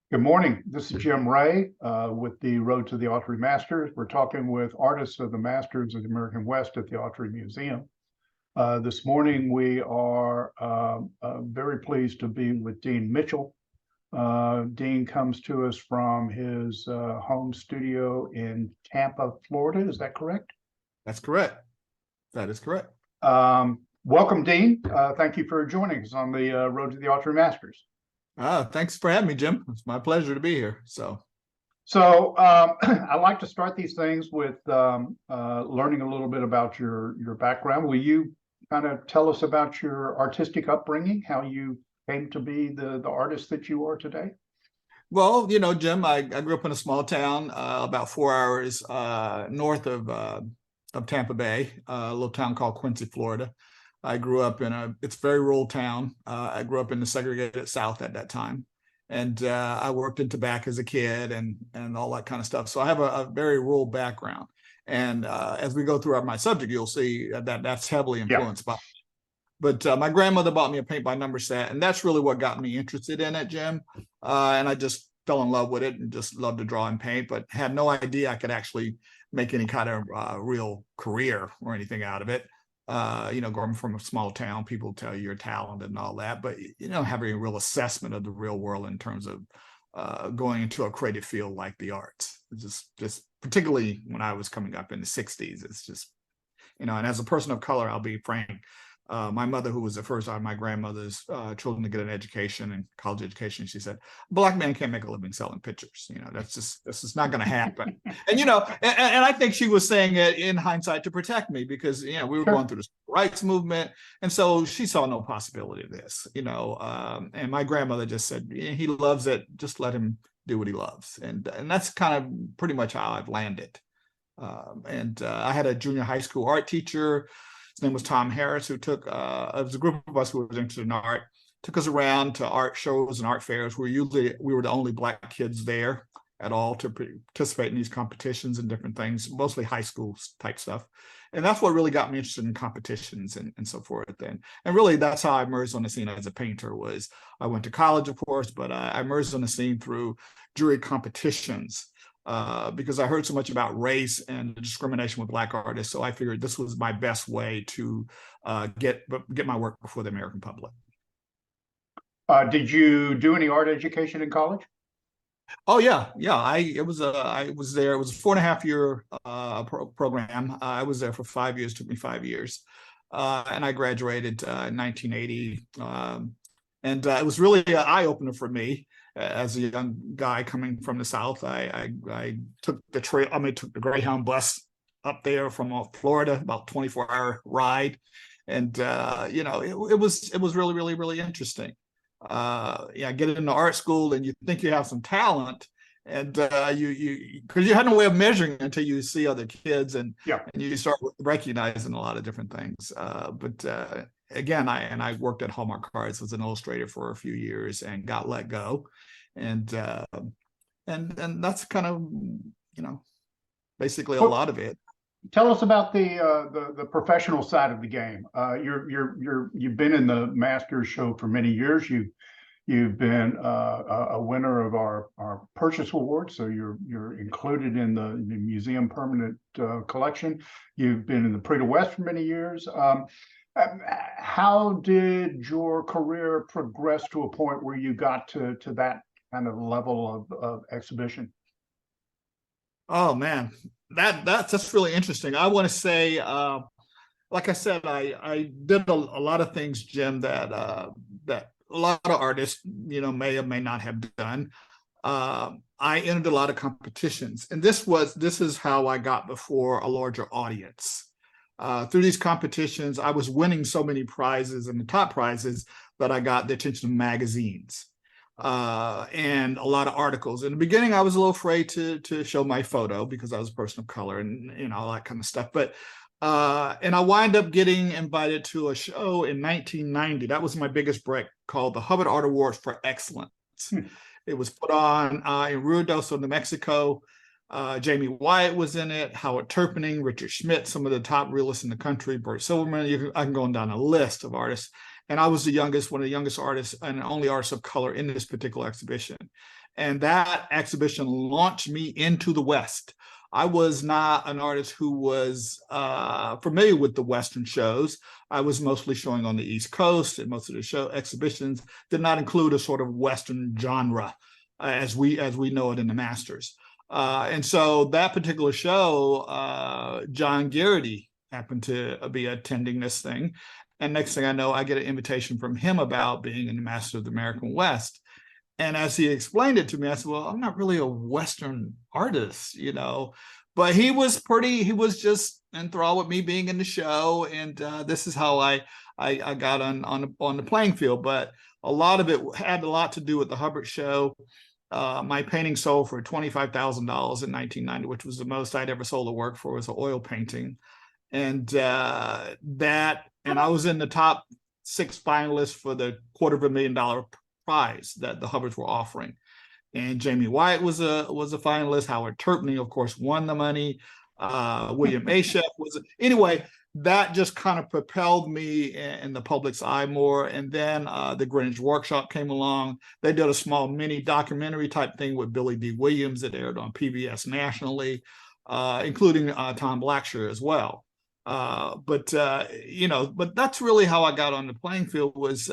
Good morning. This is Jim Ray with the Road to the Autry Masters. We're talking with artists of the Masters of the American West at the Autry Museum. This morning, we are very pleased to be with Dean Mitchell. Dean comes to us from his home studio in Tampa, Florida. Is that correct? That's correct. That is correct. Welcome, Dean. Thank you for joining us on the Road to the Autry Masters. Thanks for having me, Jim. It's my pleasure to be here. I like to start these things with learning a little bit about your background. Will you kind of tell us about your artistic upbringing, how you came to be the artist that you are today? Well, you know, Jim, I grew up in a small town about 4 hours north of Tampa Bay, a little town called Quincy, Florida. I grew up it's a very rural town. I grew up in the segregated South at that time. And I worked in tobacco as a kid and all that kind of stuff. So I have a very rural background. And as we go throughout my subject, you'll see that that's heavily influenced by. But my grandmother bought me a paint by number set, and that's really what got me interested in it, Jim. And I just fell in love with it and just loved to draw and paint, but had no idea I could actually make any kind of real career or anything out of it. You know, going from a small town, people tell you you're talented and all that, but you don't have any real assessment of the real world in terms of going into a creative field like the arts. Just particularly when I was coming up in the 60s, it's just, you know, and as a person of color, I'll be frank, my mother, who was the first out of my grandmother's children to get an education and college education, she said, a Black man can't make a living selling pictures. You know, that's just not going to happen. And, you know, and I think she was saying it in hindsight to protect me because, you know, we were going through the civil rights movement. And so she saw no possibility of this, you know, and my grandmother just said, he loves it. Just let him do what he loves. And that's kind of pretty much how I've landed. I had a junior high school art teacher. His name was Tom Harris, who took, it was a group of us who was interested in art, took us around to art shows and art fairs where we were the only Black kids there at all to participate in these competitions and different things, mostly high school type stuff. And that's what really got me interested in competitions and so forth. And really that's how I emerged on the scene as a painter. Was I went to college, of course, but I emerged on the scene through juried competitions. Because I heard so much about race and discrimination with Black artists. So I figured this was my best way to get my work before the American public. Did you do any art education in college? Oh yeah. I was there. It was a 4.5-year program. I was there for 5 years. Took me 5 years, and I graduated in 1980. And it was really an eye opener for me. As a young guy coming from the South, I took the Greyhound bus up there from Florida, about 24-hour ride, and you know, it was really, really, really interesting. Get into art school and you think you have some talent, and because you had no way of measuring until you see other kids and you start recognizing a lot of different things. Again, I worked at Hallmark Cards as an illustrator for a few years and got let go, and that's kind of, you know, basically a lot of it. Tell us about the professional side of the game. You've been in the Masters show for many years. You've been a winner of our Purchase Award, so you're included in the museum permanent collection. You've been in the Prix de West for many years. How did your career progress to a point where you got to that kind of level of exhibition? Oh man, that's really interesting. I want to say, like I said, I did a lot of things, Jim, that a lot of artists, you know, may or may not have done. I entered a lot of competitions, and this is how I got before a larger audience. Through these competitions, I was winning so many prizes, and the top prizes that I got the attention of magazines and a lot of articles. In the beginning, I was a little afraid to show my photo because I was a person of color and, you know, all that kind of stuff. But and I wind up getting invited to a show in 1990. That was my biggest break, called the Hubbard Art Awards for Excellence. It was put on in Ruidoso, New Mexico. Jamie Wyatt was in it, Howard Turpening, Richard Schmidt, some of the top realists in the country, Bert Silverman. I can go down a list of artists. And I was one of the youngest artists and only artist of color in this particular exhibition. And that exhibition launched me into the West. I was not an artist who was familiar with the Western shows. I was mostly showing on the East Coast, and most of the show exhibitions did not include a sort of Western genre as we know it in the Masters. And so that particular show, John Garrity happened to be attending this thing. And next thing I know, I get an invitation from him about being in the Masters of the American West. And as he explained it to me, I said, well, I'm not really a Western artist, you know, but he was just enthralled with me being in the show. And this is how I got on the playing field. But a lot of it had a lot to do with the Hubbard show. My painting sold for $25,000 in 1990, which was the most I'd ever sold a work for. It was an oil painting. And I was in the top 6 finalists for the $250,000 prize that the Hubbards were offering. And Jamie White was a finalist. Howard Turpney, of course, won the money. William Ashef anyway, that just kind of propelled me in the public's eye more. And then the Greenwich Workshop came along. They did a small mini documentary type thing with Billy D. Williams that aired on PBS nationally, including Tom Blackshear as well. But that's really how I got on the playing field, was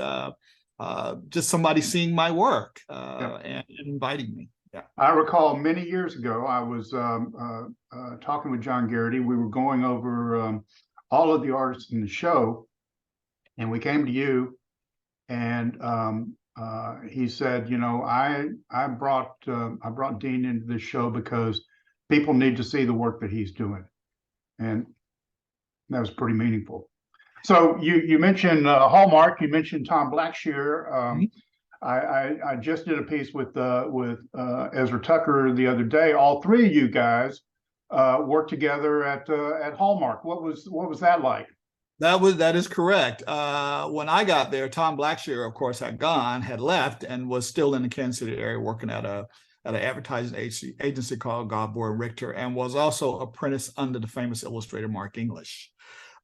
just somebody seeing my work and inviting me. Yeah. I recall many years ago, I was talking with John Garrity. We were going over all of the artists in the show, and we came to you, and he said, you know, I brought Dean into the show because people need to see the work that he's doing, and that was pretty meaningful. So you mentioned Hallmark. You mentioned Tom Blackshear. I just did a piece with Ezra Tucker the other day. All 3 of you guys worked together at Hallmark. What was that like? That is correct. When I got there, Tom Blackshear, of course, had left and was still in the Kansas City area working at an advertising agency called Cowboy and Richter, and was also apprentice under the famous illustrator Mark English.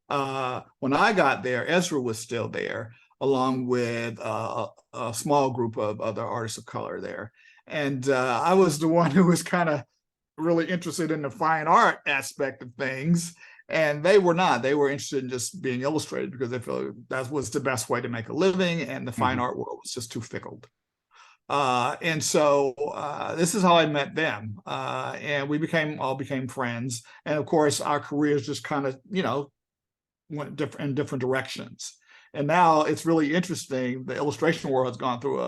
When I got there, Ezra was still there, along with a small group of other artists of color there. And I was the one who was kind of really interested in the fine art aspect of things. And they were not. They were interested in just being illustrated because they felt that was the best way to make a living, and the fine art world was just too fickle. And so this is how I met them. And we all became friends. And of course, our careers just kind of, went in different directions. And now it's really interesting. The illustration world has gone through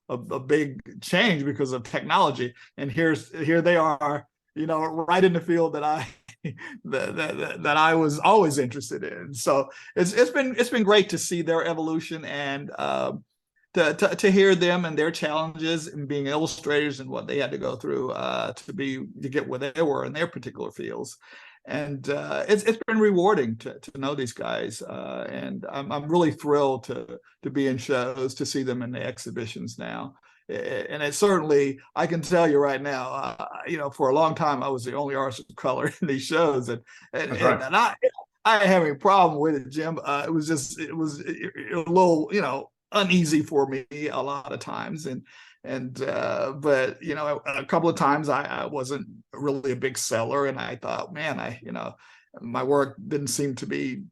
a big change because of technology. And here they are, right in the field that I was always interested in. So it's been great to see their evolution, and to hear them and their challenges and being illustrators and what they had to go through to get where they were in their particular fields. And it's been rewarding to know these guys, and I'm really thrilled to be in shows, to see them in the exhibitions now. And it certainly, I can tell you right now, for a long time I was the only artist of color in these shows, and I didn't have any problem with it, Jim. It was a little uneasy for me a lot of times, but a couple of times I wasn't really a big seller, and I thought, man, my work didn't seem to be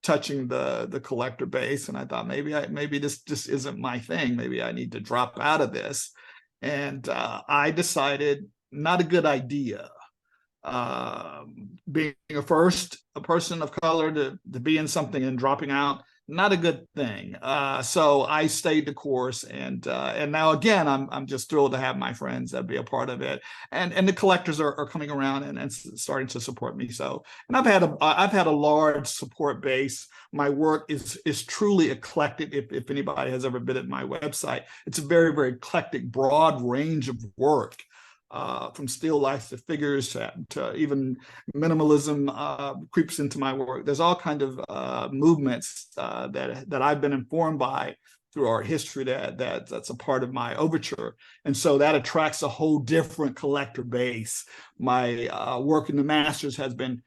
touching the collector base, and I thought maybe this just isn't my thing. Maybe I need to drop out of this. And I decided not a good idea. Being a person of color to be in something and dropping out, not a good thing. So I stayed the course, and now again, I'm just thrilled to have my friends that be a part of it, and the collectors are coming around and starting to support me. So, and I've had a large support base. My work is truly eclectic. If anybody has ever been at my website, it's a very, very eclectic, broad range of work. From still lifes to figures to even minimalism creeps into my work. There's all kinds of movements that I've been informed by through art history that's a part of my overture. And so that attracts a whole different collector base. My work in the Masters has been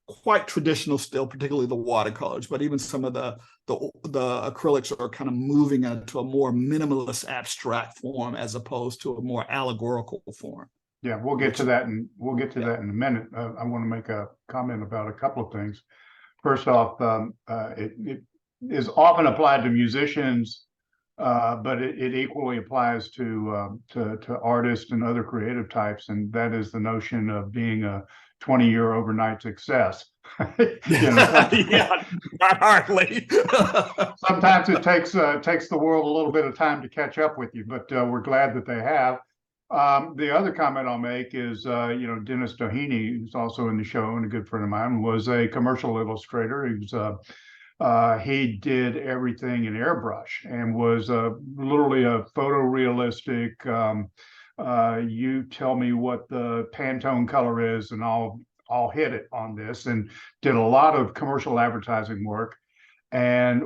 quite traditional still, particularly the watercolors, but even some of the acrylics are kind of moving into a more minimalist abstract form as opposed to a more allegorical form. Yeah, we'll get to that, and we'll get to that in a minute. I want to make a comment about a couple of things. First off, it is often applied to musicians, but it equally applies to artists and other creative types, and that is the notion of being a 20-year overnight success. Yeah, not hardly. Sometimes it takes the world a little bit of time to catch up with you, but we're glad that they have. The other comment I'll make is, Dennis Doheny, who's also in the show and a good friend of mine, was a commercial illustrator. He did everything in airbrush and was literally a photorealistic. You tell me what the Pantone color is, and I'll hit it on this. And did a lot of commercial advertising work, and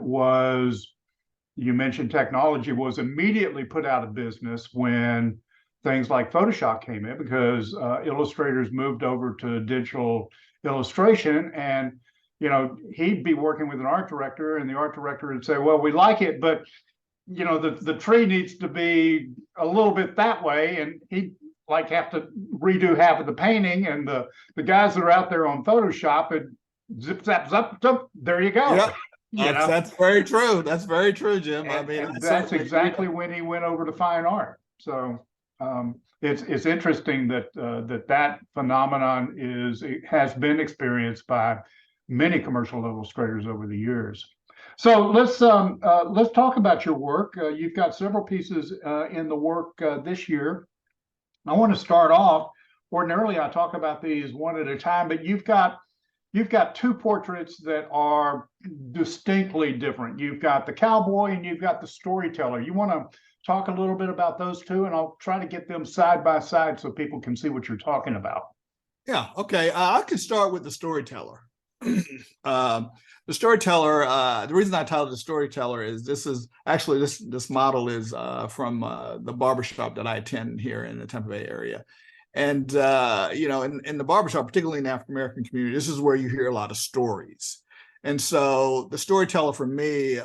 you mentioned technology, was immediately put out of business when things like Photoshop came in, because illustrators moved over to digital illustration. And he'd be working with an art director, and the art director would say, well, we like it, but the tree needs to be a little bit that way, and he'd have to redo half of the painting, and the guys that are out there on Photoshop, and zip zap zap zap, there you go. Yep. That's very true. That's very true, Jim. I mean, that's exactly when he went over to fine art. So it's interesting that that phenomenon has been experienced by many commercial illustrators over the years. So let's talk about your work. You've got several pieces in the work this year. I want to start off. Ordinarily, I talk about these one at a time, but you've got two portraits that are distinctly different. You've got the cowboy and you've got the storyteller. You want to talk a little bit about those two, and I'll try to get them side by side so people can see what you're talking about. Yeah, okay. I could start with the storyteller. The storyteller, the reason I titled the storyteller is this model is from the barbershop that I attend here in the Tampa Bay area. And, in the barbershop, particularly in the African-American community, this is where you hear a lot of stories. And so the storyteller for me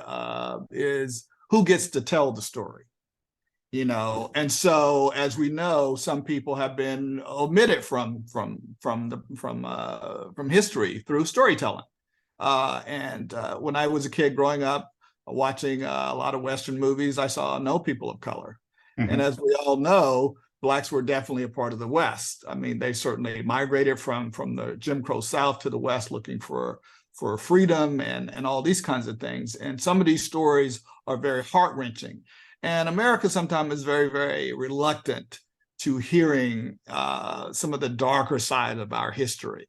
is who gets to tell the story. And so, as we know, some people have been omitted from history through storytelling. And when I was a kid growing up, watching a lot of Western movies, I saw no people of color. Mm-hmm. And as we all know, Blacks were definitely a part of the West. I mean, they certainly migrated from the Jim Crow South to the West, looking for freedom and all these kinds of things. And some of these stories are very heart-wrenching. And America sometimes is very, very reluctant to hearing some of the darker side of our history.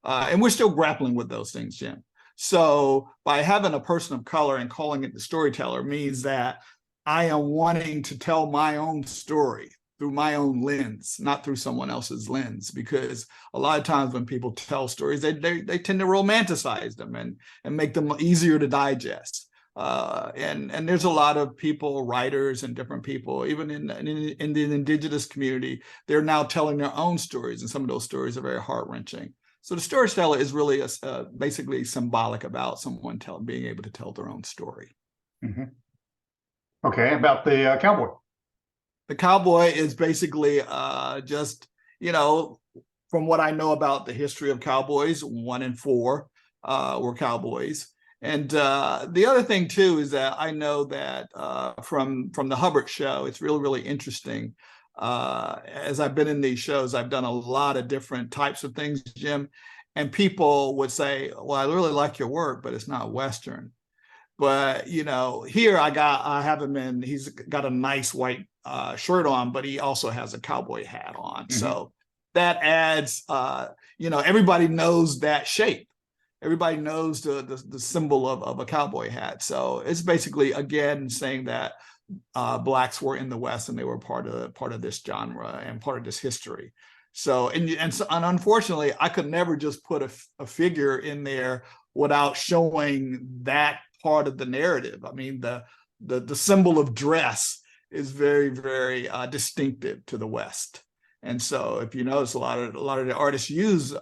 And we're still grappling with those things, Jim. So by having a person of color and calling it the storyteller means that I am wanting to tell my own story through my own lens, not through someone else's lens, because a lot of times when people tell stories, they tend to romanticize them and make them easier to digest. And there's a lot of people, writers and different people, even in the indigenous community, they're now telling their own stories, and some of those stories are very heart-wrenching. So the storyteller is really basically symbolic about someone being able to tell their own story. Mm-hmm. Okay, about the cowboy. The cowboy is basically just, from what I know about the history of cowboys, 1 in 4 were cowboys. And the other thing, too, is that I know that from the Hubbard show, it's really, really interesting. As I've been in these shows, I've done a lot of different types of things, Jim. And people would say, well, I really like your work, but it's not Western. But, here I have him in, he's got a nice white shirt on, but he also has a cowboy hat on. Mm-hmm. So that adds, everybody knows that shape. Everybody knows the symbol of a cowboy hat. So it's basically, again, saying that Blacks were in the West and they were part of this genre and part of this history. So, and unfortunately, I could never just put a figure in there without showing that part of the narrative. I mean, the symbol of dress is very, very distinctive to the West. And so if you notice, a lot of the artists use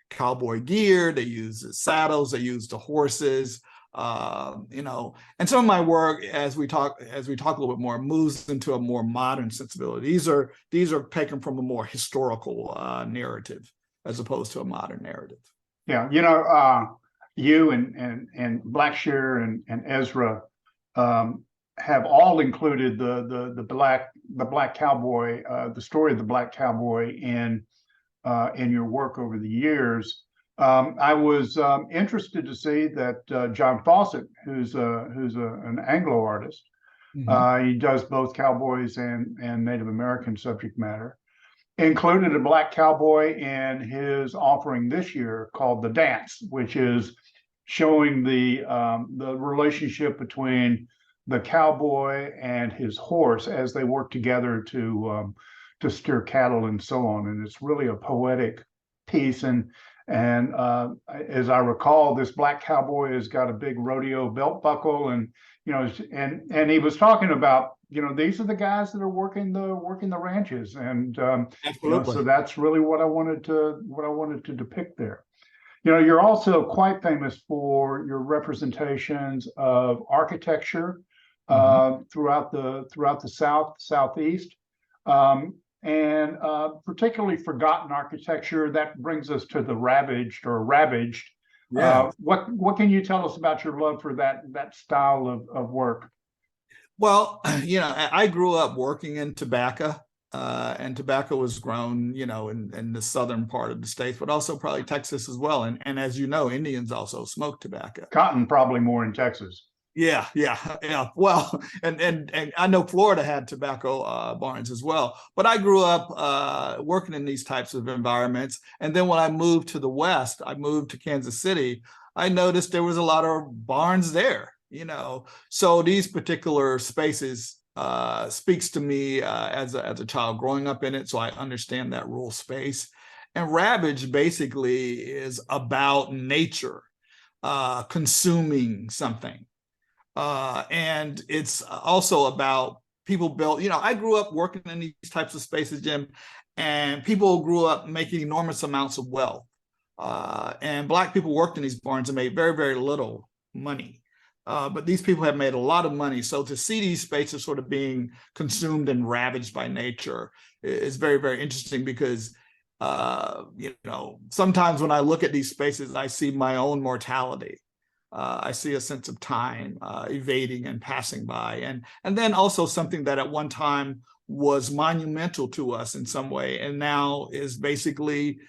cowboy gear, they use the saddles, they use the horses, you know. And some of my work, as we talk a little bit more, moves into a more modern sensibility. These are taken from a more historical narrative as opposed to a modern narrative. Yeah, you know, you and Blackshear and Ezra have all included the black cowboy, the story of the black cowboy in your work over the years. I was interested to see that John Fawcett, who's an Anglo artist, he does both cowboys and Native American subject matter, included a black cowboy in his offering this year called The Dance, which is showing the relationship between the cowboy and his horse as they work together to steer cattle and so on. And it's really a poetic piece. And as I recall, this black cowboy has got a big rodeo belt buckle, and you know, and he was talking about, you know, these are the guys that are working the ranches, and you know, so that's really what I wanted to depict there. You know, you're also quite famous for your representations of architecture throughout the Southeast, and particularly forgotten architecture. That brings us to the ravaged. Yeah. What can you tell us about your love for that style of work? Well, you know, I grew up working in tobacco, and tobacco was grown, you know, in the southern part of the states, but also probably Texas as well. And as you know, Indians also smoke tobacco. Cotton probably more in Texas. Yeah. Well, and I know Florida had tobacco barns as well, but I grew up working in these types of environments. And then when I moved to the West, I moved to Kansas City, I noticed there was a lot of barns there, you know. So these particular spaces speaks to me as a child growing up in it. So I understand that rural space. And ravage basically is about nature consuming something. And it's also about people built, you know, I grew up working in these types of spaces, Jim, and people grew up making enormous amounts of wealth. And Black people worked in these barns and made very, very little money. But these people have made a lot of money. So to see these spaces sort of being consumed and ravaged by nature is very, very interesting, because, you know, sometimes when I look at these spaces, I see my own mortality. I see a sense of time evading and passing by. And then also something that at one time was monumental to us in some way, and now is basically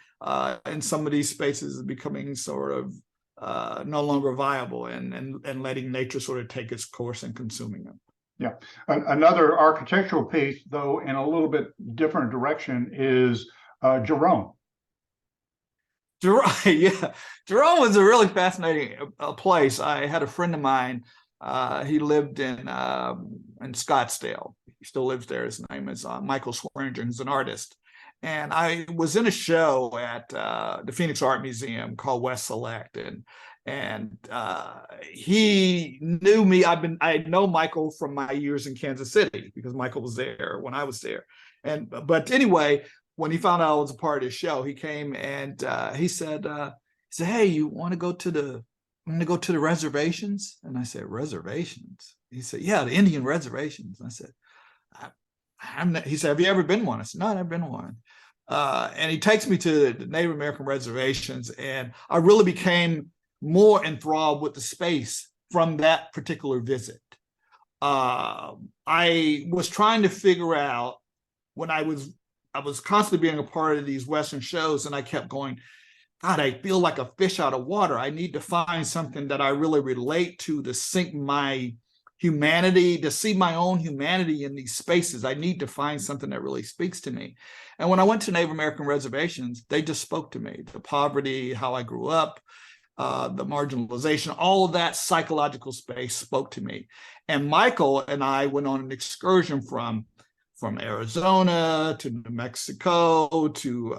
in some of these spaces is becoming sort of no longer viable, and letting nature sort of take its course and consuming them. Yeah. Another architectural piece, though, in a little bit different direction, is Jerome. Yeah, Jerome was a really fascinating place. I had a friend of mine. He lived in Scottsdale. He still lives there. His name is Michael Swearinger. He's an artist. And I was in a show at the Phoenix Art Museum called West Select, and he knew me. I know Michael from my years in Kansas City, because Michael was there when I was there. But anyway, when he found out I was a part of his show, he came and he said, "Hey, you want to go to the reservations?" And I said, "Reservations?" He said, "Yeah, the Indian reservations." And I said, he said, "Have you ever been one?" I said, "No, I've never been one." And he takes me to the Native American reservations, and I really became more enthralled with the space from that particular visit. I was trying to figure out, when I was constantly being a part of these Western shows, and I kept going, God, I feel like a fish out of water. I need to find something that I really relate to sink my humanity, to see my own humanity in these spaces. I need to find something that really speaks to me. And when I went to Native American reservations, they just spoke to me. The poverty, how I grew up, the marginalization, all of that psychological space spoke to me. And Michael and I went on an excursion from Arizona to New Mexico to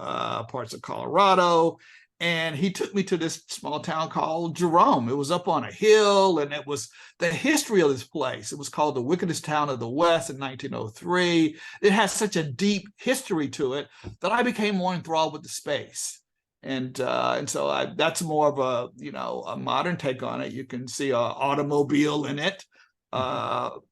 parts of Colorado. And he took me to this small town called Jerome. It was up on a hill, and it was the history of this place. It was called the wickedest town of the West in 1903. It has such a deep history to it that I became more enthralled with the space. And so that's more of a, you know, a modern take on it. You can see an automobile in it,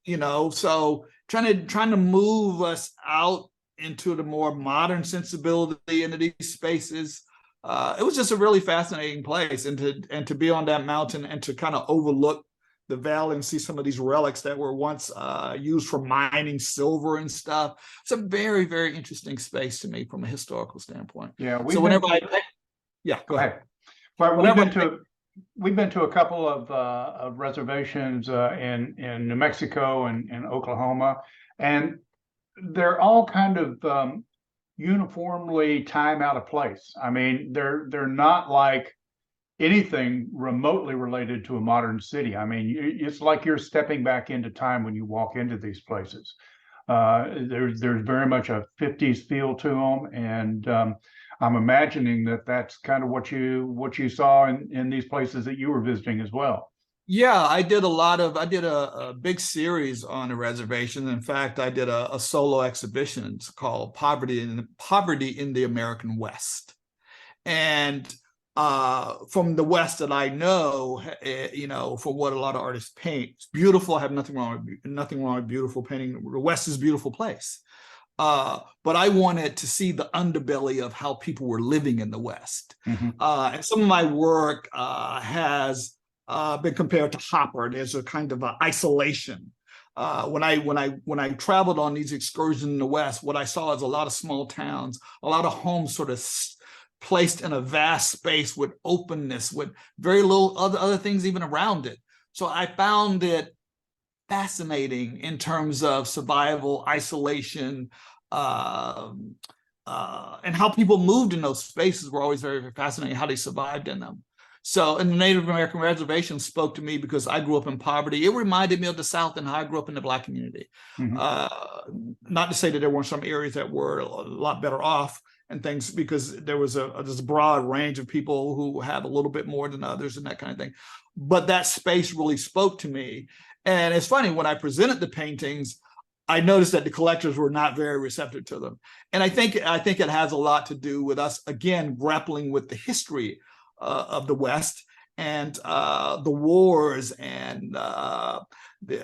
you know, so trying to move us out into the more modern sensibility into these spaces. It was just a really fascinating place, and to be on that mountain and to kind of overlook the valley and see some of these relics that were once used for mining silver and stuff. It's a very, very interesting space to me from a historical standpoint. Yeah, so whenever go ahead. Well, we've been to a couple of reservations in New Mexico and in Oklahoma, and they're all kind of uniformly time out of place. I mean, they're not like anything remotely related to a modern city. I mean, it's like you're stepping back into time when you walk into these places. There's very much a 50s feel to them, and I'm imagining that's kind of what you saw in these places that you were visiting as well. Yeah, I did a big series on the reservation. In fact, I did a solo exhibition. It's called Poverty in the American West. And from the West that I know, you know, from what a lot of artists paint, it's beautiful. I have nothing wrong with beautiful painting. The West is a beautiful place. But I wanted to see the underbelly of how people were living in the West. And some of my work has been compared to Hopper. There's a kind of isolation. When I traveled on these excursions in the West, what I saw is a lot of small towns, a lot of homes sort of placed in a vast space with openness, with very little other things even around it. So I found it fascinating in terms of survival, isolation, and how people moved in those spaces were always very, very fascinating, how they survived in them. So, and the Native American reservation spoke to me because I grew up in poverty. It reminded me of the South and how I grew up in the Black community. Not to say that there weren't some areas that were a lot better off and things, because there was there's a broad range of people who have a little bit more than others and that kind of thing. But that space really spoke to me. And it's funny, when I presented the paintings, I noticed that the collectors were not very receptive to them. And I think it has a lot to do with us, again, grappling with the history of the West and the wars and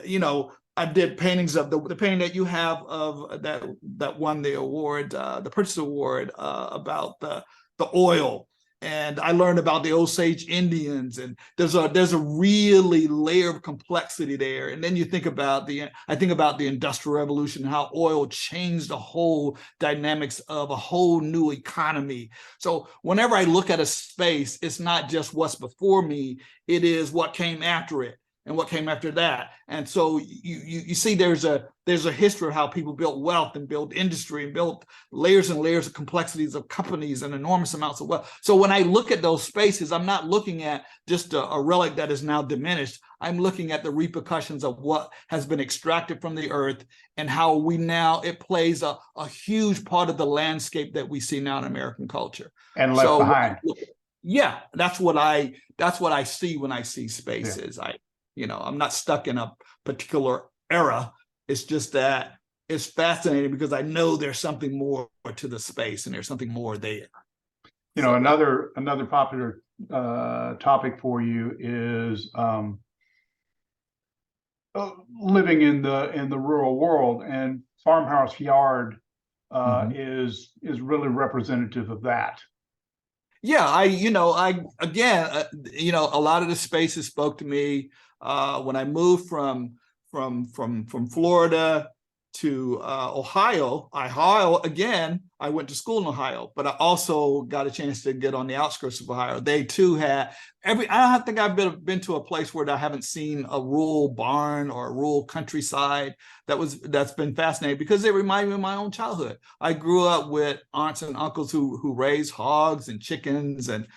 you know, I did paintings of the painting that you have of that won the award, the Purchase Award, about the oil. And I learned about the Osage Indians, and there's a really layer of complexity there. And then you think about I think about the Industrial Revolution, how oil changed the whole dynamics of a whole new economy. So whenever I look at a space, it's not just what's before me, it is what came after it and what came after that. And so you see there's a history of how people built wealth and built industry and built layers and layers of complexities of companies and enormous amounts of wealth. So when I look at those spaces, I'm not looking at just a relic that is now diminished. I'm looking at the repercussions of what has been extracted from the earth and how it plays a huge part of the landscape that we see now in American culture. And left behind. Yeah, that's what I see when I see spaces. Yeah. I'm not stuck in a particular era. It's just that it's fascinating because I know there's something more to the space and there's something more there. Another popular topic for you is living in the rural world, and Farmhouse Yard is really representative of that. Yeah, again, a lot of the spaces spoke to me when I moved from Florida to Ohio. Again, I went to school in Ohio, but I also got a chance to get on the outskirts of Ohio. They too had I don't think I've been to a place where I haven't seen a rural barn or a rural countryside that's been fascinating, because it reminded me of my own childhood. I grew up with aunts and uncles who raised hogs and chickens, and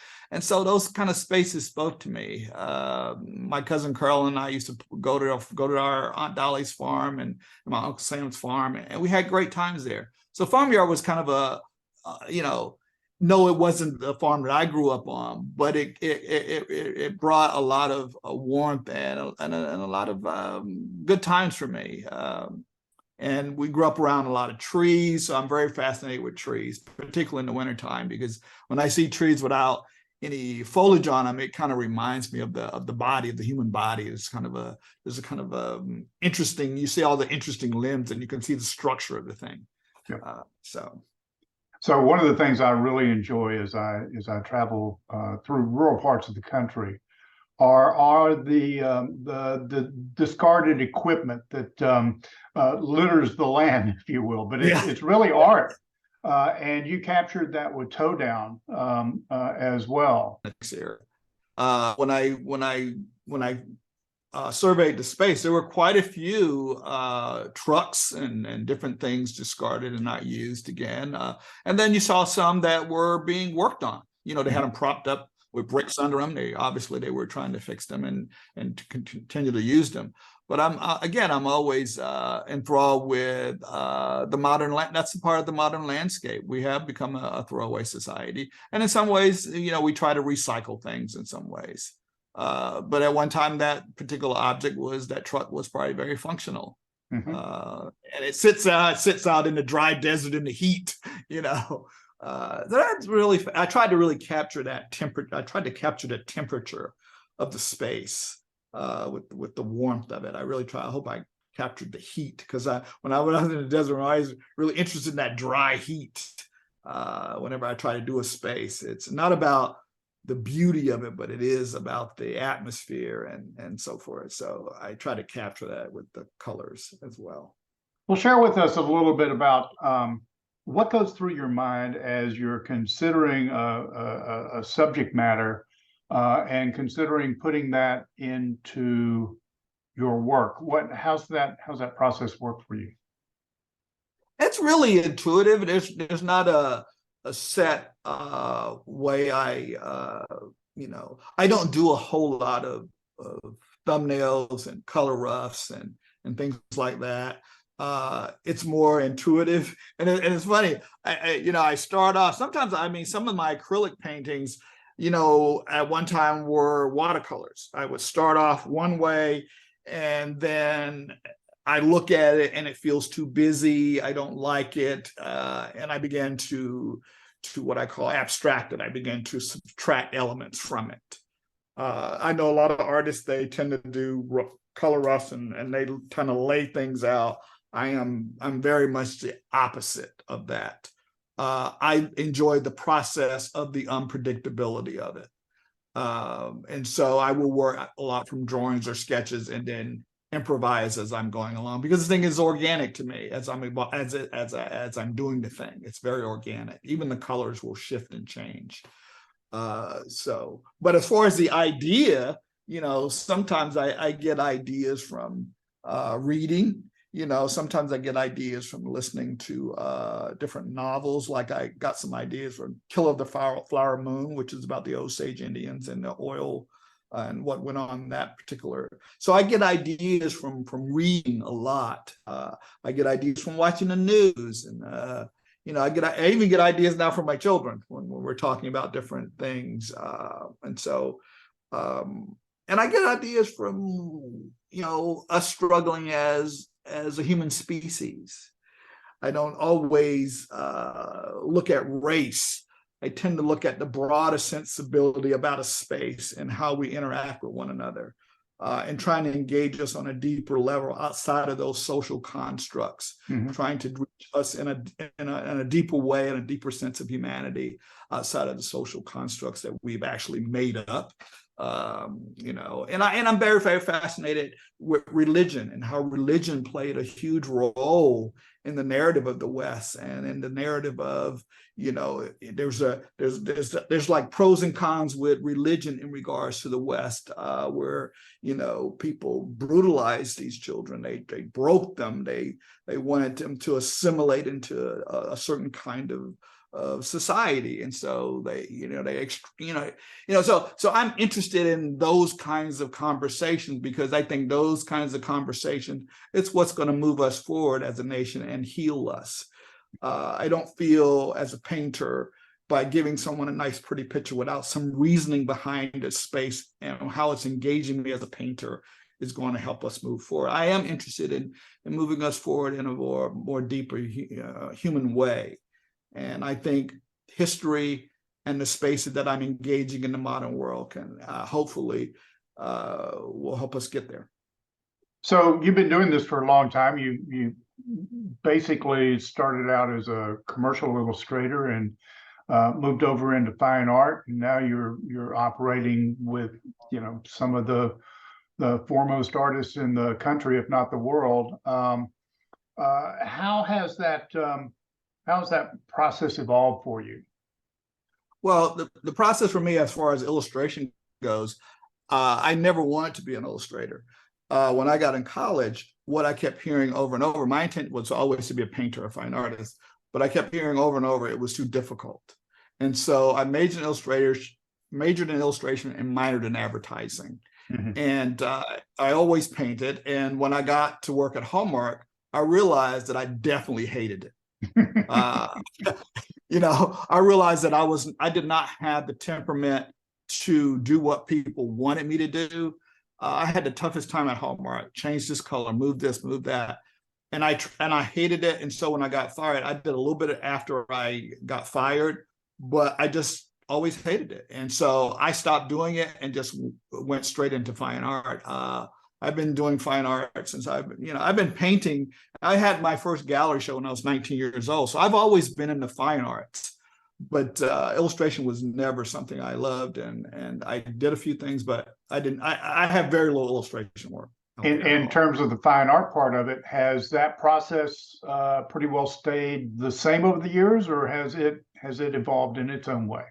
so those kind of spaces spoke to me. My cousin Carl and I used to go to our Aunt Dolly's farm and my Uncle Sam's farm, and we had great times there. So Farmyard was kind of no, it wasn't the farm that I grew up on, but it brought a lot of warmth and a lot of good times for me. And we grew up around a lot of trees, so I'm very fascinated with trees, particularly in the wintertime, because when I see trees without any foliage on them, it kind of reminds me of the body, of the human body. There's a kind of interesting, you see all the interesting limbs and you can see the structure of the thing. Yeah. So one of the things I really enjoy as I travel through rural parts of the country are the discarded equipment that litters the land, if you will. But it's really art, and you captured that with Toe Down as well. When I surveyed the space, there were quite a few trucks and different things discarded and not used again. And then you saw some that were being worked on. You know, they had them propped up with bricks under them. They were trying to fix them and to continue to use them. But I'm always enthralled with the modern land. That's a part of the modern landscape. We have become a throwaway society, and in some ways, you know, we try to recycle things in some ways. But at one time, that particular that truck was probably very functional. And it sits out in the dry desert in the heat, you know. That's really, I tried to really capture that temperature. I tried to capture the temperature of the space with the warmth of it. I hope I captured the heat, because when I was in the desert, I was really interested in that dry heat. Whenever I try to do a space, it's not about the beauty of it, but it is about the atmosphere and so forth. So I try to capture that with the colors as well. Well, share with us a little bit about what goes through your mind as you're considering a subject matter and considering putting that into your work. How's that process work for you? It's really intuitive. There's not a set way. I don't do a whole lot of thumbnails and color roughs and things like that. It's more intuitive, and it's funny. I start off sometimes. Some of my acrylic paintings, at one time were watercolors. I would start off one way, and then I look at it and it feels too busy. I don't like it, and I began to what I call abstract it. I began to subtract elements from it. I know a lot of artists, they tend to do color roughs and they kind of lay things out. I'm very much the opposite of that. I enjoy the process of the unpredictability of it. And so I will work a lot from drawings or sketches and then improvise as I'm going along, because the thing is organic to me as I'm doing the thing. It's very organic. Even the colors will shift and change. But as far as the idea, sometimes I get ideas from reading. Sometimes I get ideas from listening to different novels. Like I got some ideas from Kill of the Flower Moon, which is about the Osage Indians and the oil and what went on in that particular. So I get ideas from reading a lot. I get ideas from watching the news, and I even get ideas now from my children when we're talking about different things. And I get ideas from us struggling as a human species. I don't always look at race. I tend to look at the broader sensibility about a space and how we interact with one another, and trying to engage us on a deeper level outside of those social constructs, trying to reach us in a deeper way, in a deeper sense of humanity outside of the social constructs that we've actually made up. And I'm very, very fascinated with religion and how religion played a huge role in the narrative of the West and in the narrative of, there's like pros and cons with religion in regards to the West, where, people brutalized these children. They broke them. They wanted them to assimilate into a certain kind of society, and so so I'm interested in those kinds of conversations, because I think those kinds of conversations, it's what's going to move us forward as a nation and heal us. I don't feel as a painter, by giving someone a nice pretty picture without some reasoning behind a space and how it's engaging me as a painter, is going to help us move forward. I am interested in moving us forward in a more deeper human way. And I think history and the spaces that I'm engaging in the modern world can hopefully will help us get there. So you've been doing this for a long time. You basically started out as a commercial illustrator and moved over into fine art, and now you're operating with, you know, some of the foremost artists in the country, if not the world. How has that process evolved for you? Well, the process for me, as far as illustration goes, I never wanted to be an illustrator. When I got in college, what I kept hearing over and over, my intent was always to be a painter, a fine artist, but I kept hearing over and over it was too difficult. And so I majored in illustration and minored in advertising. Mm-hmm. And I always painted. And when I got to work at Hallmark, I realized that I definitely hated it. You know, I realized that I did not have the temperament to do what people wanted me to do. I had the toughest time at Hallmark. Change this color, move this, move that, and I hated it. And so when I got fired, I did a little bit after I got fired, but I just always hated it. And so I stopped doing it and just went straight into fine art. I've been doing fine art since I've been painting. I had my first gallery show when I was 19 years old. So I've always been into fine arts. But illustration was never something I loved, and I did a few things, but I have very little illustration work. In terms of the fine art part of it, has that process pretty well stayed the same over the years, or has it evolved in its own way?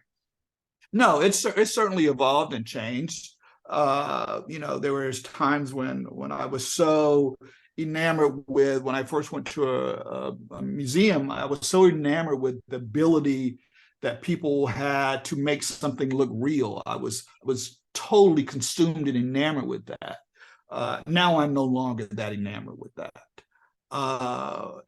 No, it's certainly evolved and changed. You know, there was times when I was so enamored with, when I first went to a museum, I was so enamored with the ability that people had to make something look real. I was totally consumed and enamored with that. Now I'm no longer that enamored with that.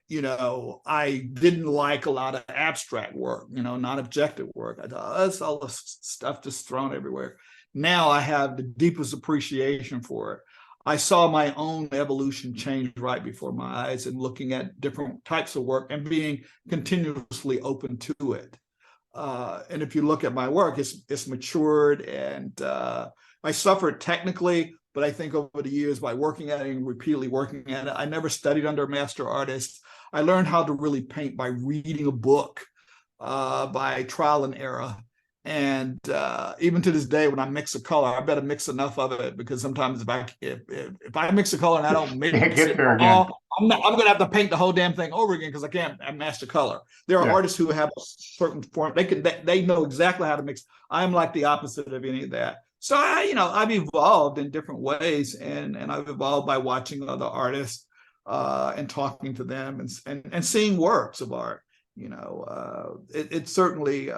You know, I didn't like a lot of abstract work, you know, not objective work. I thought, oh, that's all the stuff just thrown everywhere. Now I have the deepest appreciation for it. I saw my own evolution change right before my eyes, and looking at different types of work and being continuously open to it. And if you look at my work, it's matured, and I suffered technically, but I think over the years, by working at it and repeatedly working at it, I never studied under a master artist. I learned how to really paint by reading a book, by trial and error. And even to this day, when I mix a color, I better mix enough of it, because sometimes if I mix a color and I don't mix it all, I'm going to have to paint the whole damn thing over again, because I can't master color. There are artists who have a certain form; they know exactly how to mix. I'm like the opposite of any of that. So I've evolved in different ways, and I've evolved by watching other artists and talking to them and seeing works of art. You know, it's certainly,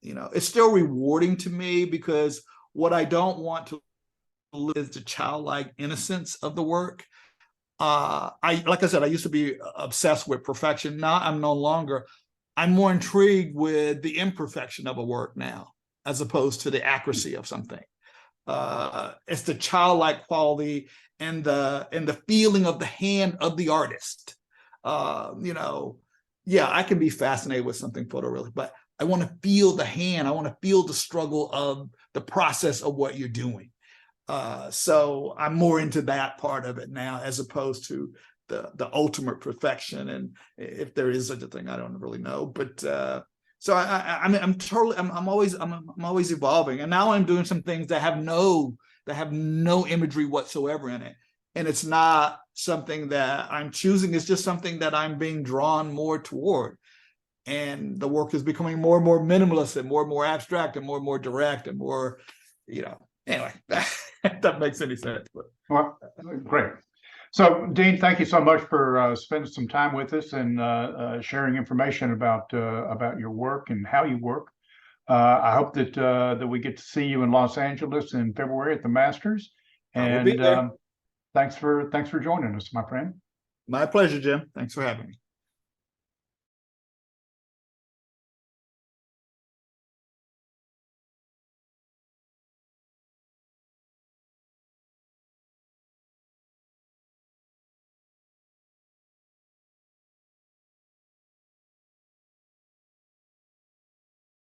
it's still rewarding to me, because what I don't want to lose is the childlike innocence of the work. Like I said, I used to be obsessed with perfection. Now I'm no longer. I'm more intrigued with the imperfection of a work now, as opposed to the accuracy of something. It's the childlike quality and the feeling of the hand of the artist. Yeah, I can be fascinated with something photorealistic, but I want to feel the hand. I want to feel the struggle of the process of what you're doing. So I'm more into that part of it now, as opposed to the ultimate perfection. And if there is such a thing, I don't really know. But so I'm always evolving. And now I'm doing some things that have no imagery whatsoever in it. And it's not something that I'm choosing. It's just something that I'm being drawn more toward. And the work is becoming more and more minimalist, and more abstract, and more direct, and more, anyway, if that makes any sense. But. Well, great. So, Dean, thank you so much for spending some time with us and sharing information about your work and how you work. I hope that we get to see you in Los Angeles in February at the Masters. And thanks for joining us, my friend. My pleasure, Jim. Thanks for having me.